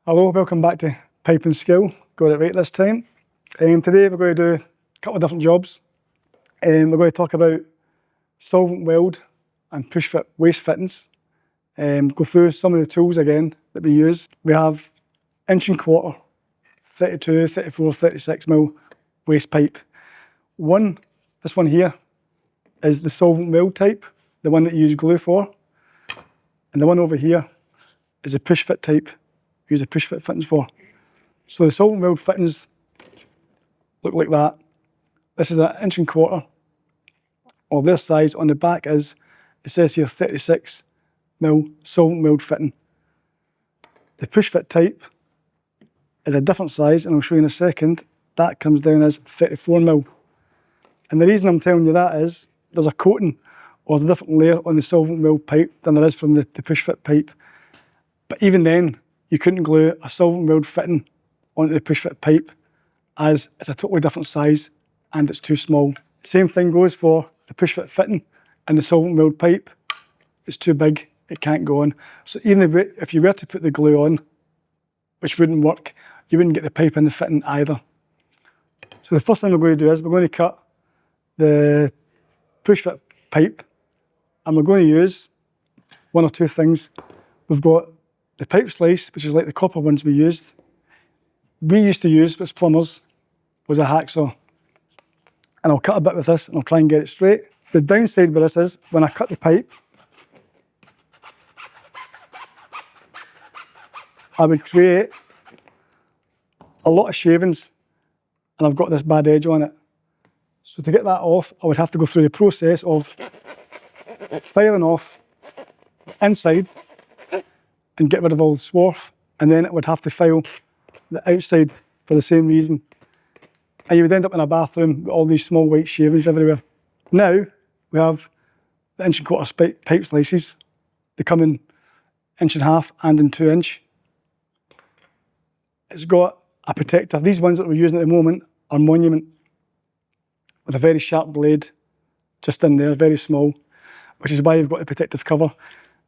Hello, welcome back to Pipe and Skill. Got it right this time. Today we're going to do a couple of different jobs. We're going to talk about solvent-weld and push-fit waste fittings. Go through some of the tools again that we use. We have 1 1/4, 32, 34, 36mm waste pipe. This one here is the solvent-weld type, the one that you use glue for. And the one over here is a push-fit type, use the push-fit fittings for. So the solvent-weld fittings look like that. This is an 1 1/4 of this size. On the back it says here 36mm solvent-weld fitting. The push-fit type is a different size, and I'll show you in a second. That comes down as 34mm. And the reason I'm telling you that is there's a coating or a different layer on the solvent-weld pipe than there is from the push-fit pipe. But even then, you couldn't glue a solvent-weld fitting onto the push-fit pipe, as it's a totally different size and it's too small. Same thing goes for the push-fit fitting and the solvent-weld pipe. It's too big, it can't go on. So even if you were to put the glue on, which wouldn't work, you wouldn't get the pipe in the fitting either. So the first thing we're going to do is we're going to cut the push-fit pipe, and we're going to use one or two things. We've got the pipe slice, which is like the copper ones we used. We used to use, as plumbers, was a hacksaw. And I'll cut a bit with this and I'll try and get it straight. The downside with this is, when I cut the pipe, I would create a lot of shavings, and I've got this bad edge on it. So to get that off, I would have to go through the process of filing off the inside and get rid of all the swarf, and then it would have to file the outside for the same reason. And you would end up in a bathroom with all these small white shavings everywhere. Now, we have the 1 1/4 pipe slices. They come in 1 1/2 and in 2 inch. It's got a protector. These ones that we're using at the moment are Monument, with a very sharp blade just in there, very small, which is why you've got the protective cover.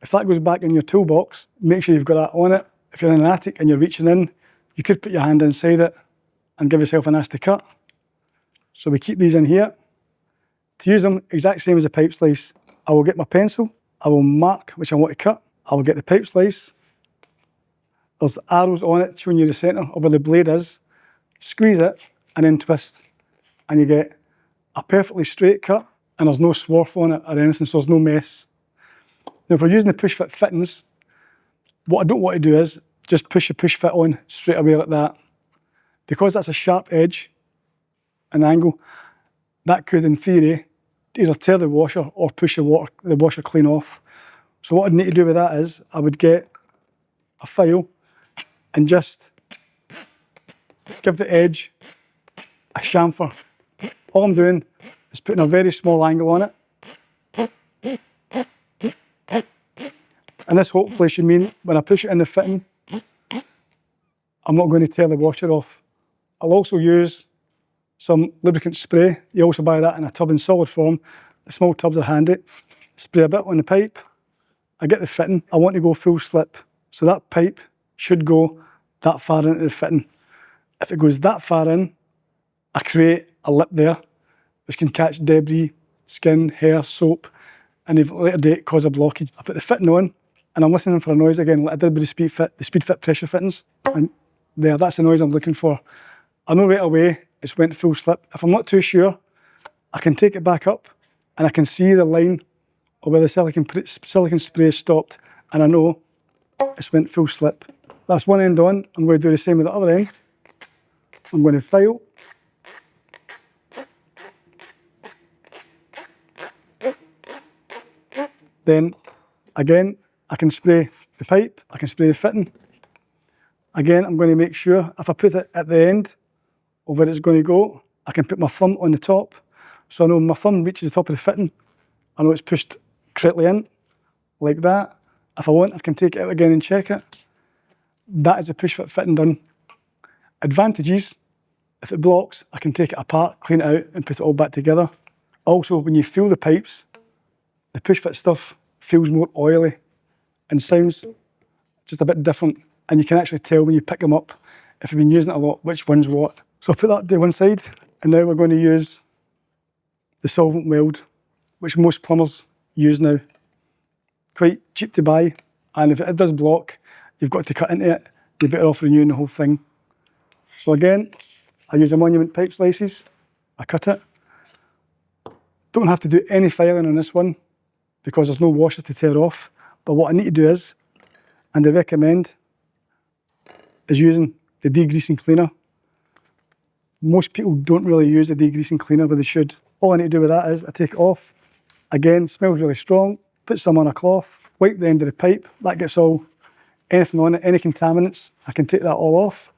If that goes back in your toolbox, make sure you've got that on it. If you're in an attic and you're reaching in, you could put your hand inside it and give yourself a nasty cut. So we keep these in here. To use them, exact same as a pipe slice. I will get my pencil, I will mark which I want to cut, I will get the pipe slice. There's arrows on it showing you the centre of where the blade is. Squeeze it and then twist, and you get a perfectly straight cut, and there's no swarf on it or anything, so there's no mess. Now, if we're using the push-fit fittings, what I don't want to do is just push the push-fit on straight away like that. Because that's a sharp edge, an angle, that could, in theory, either tear the washer or push the washer clean off. So what I'd need to do with that is, I would get a file and just give the edge a chamfer. All I'm doing is putting a very small angle on it. And this hopefully should mean when I push it in the fitting, I'm not going to tear the washer off. I'll also use some lubricant spray. You also buy that in a tub in solid form. The small tubs are handy. Spray a bit on the pipe. I get the fitting. I want to go full slip. So that pipe should go that far into the fitting. If it goes that far in, I create a lip there, which can catch debris, skin, hair, soap, and at a later date cause a blockage. I put the fitting on, and I'm listening for a noise again, like I did with the speed fit pressure fittings. And there, that's the noise I'm looking for. I know right away it's went full slip. If I'm not too sure, I can take it back up, and I can see the line of where the silicone spray is stopped, and I know it's went full slip. That's one end on. I'm going to do the same with the other end. I'm going to file. Then, again, I can spray the pipe, I can spray the fitting. Again, I'm going to make sure, if I put it at the end of where it's going to go, I can put my thumb on the top. So I know my thumb reaches the top of the fitting. I know it's pushed correctly in, like that. If I want, I can take it out again and check it. That is the push-fit fitting done. Advantages, if it blocks, I can take it apart, clean it out, and put it all back together. Also, when you feel the pipes, the push-fit stuff feels more oily and sounds just a bit different and you can actually tell when you pick them up, if you've been using it a lot, which one's what. So I'll put that to one side, and now we're going to use the Solvent-Weld, which most plumbers use now. Quite cheap to buy, and if it does block, you've got to cut into it, you're better off renewing the whole thing. So again, I use a monument pipe slices, I cut it. Don't have to do any filing on this one because there's no washer to tear off, but what I need to do is, and I recommend, is using the degreasing cleaner. Most people don't really use the degreasing cleaner, but they should. All I need to do with that is I take it off. Again, smells really strong. Put some on a cloth, wipe the end of the pipe. That gets anything on it, any contaminants. I can take that all off.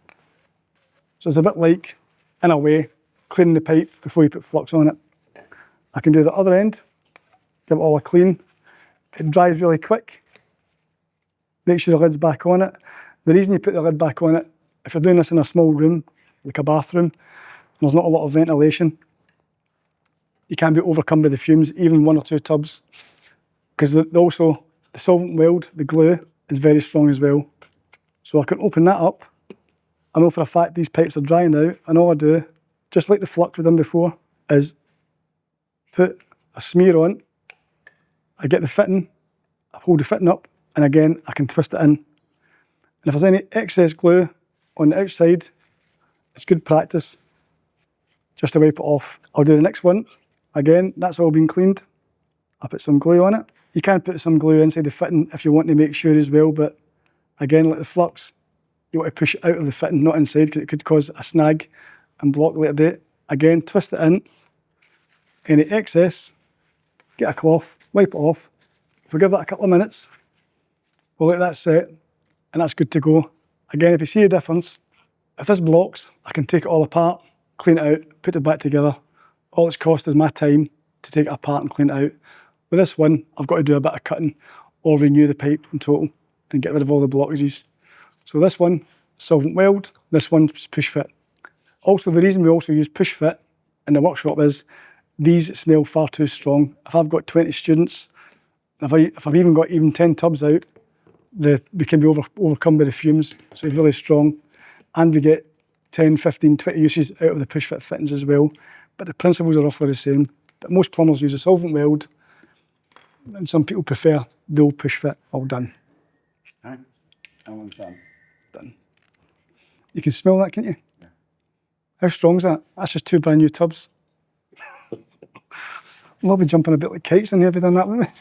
So it's a bit like, in a way, cleaning the pipe before you put flux on it. I can do the other end, give it all a clean. It dries really quick. Make sure the lid's back on it. The reason you put the lid back on it, if you're doing this in a small room, like a bathroom, and there's not a lot of ventilation, you can be overcome by the fumes, even 1 or 2 tubs. Because also, the Solvent-Weld, the glue, is very strong as well. So I can open that up. I know for a fact these pipes are drying out, and all I do, just like the flux we've done before, is put a smear on, I get the fitting, I hold the fitting up, and again, I can twist it in. And if there's any excess glue on the outside, it's good practice just to wipe it off. I'll do the next one. Again, that's all been cleaned. I put some glue on it. You can put some glue inside the fitting if you want to make sure as well, but again, like the flux, you want to push it out of the fitting, not inside, because it could cause a snag and block later date. Again, twist it in. Any excess, get a cloth, wipe it off. If we give that a couple of minutes, we'll let that set, and that's good to go. Again, if you see a difference, if this blocks, I can take it all apart, clean it out, put it back together. All it's cost is my time to take it apart and clean it out. With this one, I've got to do a bit of cutting or renew the pipe in total and get rid of all the blockages. So this one, Solvent-Weld, this one's push fit. Also, the reason we also use push fit in the workshop is these smell far too strong. If I've got 20 students, if I've even got 10 tubs out, we can be overcome by the fumes, so it's really strong. And we get 10, 15, 20 uses out of the push fit fittings as well. But the principles are roughly the same. But most plumbers use a Solvent-Weld, and some people prefer the old push fit. All done. All right, that one's done. Done. You can smell that, can't you? Yeah. How strong is that? That's just 2 brand new tubs. We'll all be jumping a bit like kites in here if you've done that, wouldn't we?